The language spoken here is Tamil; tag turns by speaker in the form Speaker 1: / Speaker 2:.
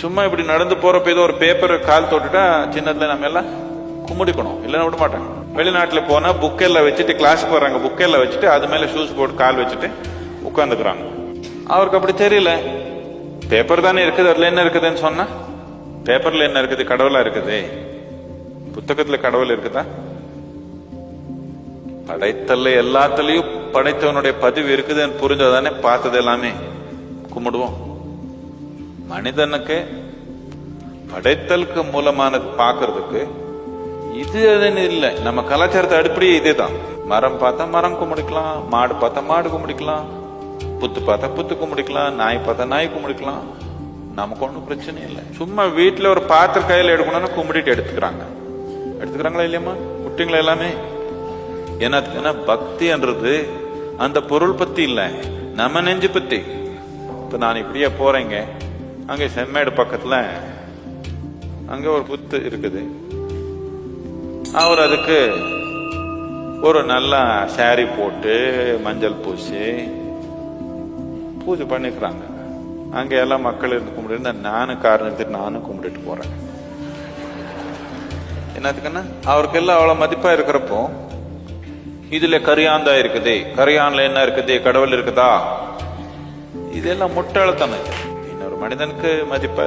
Speaker 1: சும்மா இப்படி நடந்து போறப்ப ஏதோ ஒரு பேப்பர் கால் தொட்டுட்டா சின்னத்துல நம்ம எல்லாம் கும்பிடிக்கணும், இல்லைன்னா விட மாட்டாங்க. வெளிநாட்டுல போனா புக்கெல்லாம் வச்சுட்டு கிளாஸுக்கு வர்றாங்க, புக்கெல்லாம் வச்சுட்டு அது மேல ஷூஸ் போட்டு கால் வச்சுட்டு உட்காந்துக்கிறாங்க. அவருக்கு அப்படி தெரியல, பேப்பர் தானே இருக்குது, அதுல என்ன இருக்குதுன்னு சொன்னா, பேப்பர்ல என்ன இருக்குது, கடவுளா இருக்குது, புத்தகத்துல கடவுள் இருக்குதா? படைத்தல்ல எல்லாத்துலயும் படைத்தவனுடைய பதிவு இருக்குதுன்னு புரிஞ்சதானே பார்த்தது எல்லாமே கும்பிடுவோம். மனிதனுக்கு படைத்தலுக்கு மூலமானது பாக்குறதுக்கு இது இல்லை. நம்ம கலாச்சாரத்தை அடிப்படையே இதேதான். மரம் பார்த்தா மரம் கும்பிடிக்கலாம், மாடு பார்த்தா மாடு கும்பிடிக்கலாம், புத்து பார்த்தா புத்து கும்பிடிக்கலாம், நாய் பார்த்தா நாய் கும்பிடிக்கலாம். நமக்கு ஒன்றும் பிரச்சனை இல்லை. சும்மா வீட்டுல ஒரு பாத்திர கையில எடுக்கணும்னு கும்பிட்டு எடுத்துக்கிறாங்களா இல்லையம்மா குட்டிங்களா எல்லாமே? ஏன்னா பக்தின்றது அந்த பொருள் பத்தி இல்ல, நம்ம நெஞ்சு பத்தி. இப்ப நான் இப்படியே போறேங்க, அங்க செம்மேடு பக்கத்துல அங்க ஒரு புத்து இருக்குது. அவர் அதுக்கு ஒரு நல்ல சாரி போட்டு மஞ்சள் பூசி பூஜை பண்ணிக்கிறாங்க. அங்க எல்லாம் மக்கள் இருந்து கும்பிட்டு, நானும் காரணத்துக்கு நானும் கும்பிட்டுட்டு போறேன். என்னத்துக்குன்னா அவருக்கு எல்லாம் அவ்வளவு மதிப்பா இருக்கிறப்போ, இதுல கரியான் தான் இருக்குது, கரியான்ல என்ன இருக்குது, கடவுள் இருக்குதா, இதெல்லாம் முட்டாள்தனம். இன்னொரு மனிதனுக்கு மதிப்பா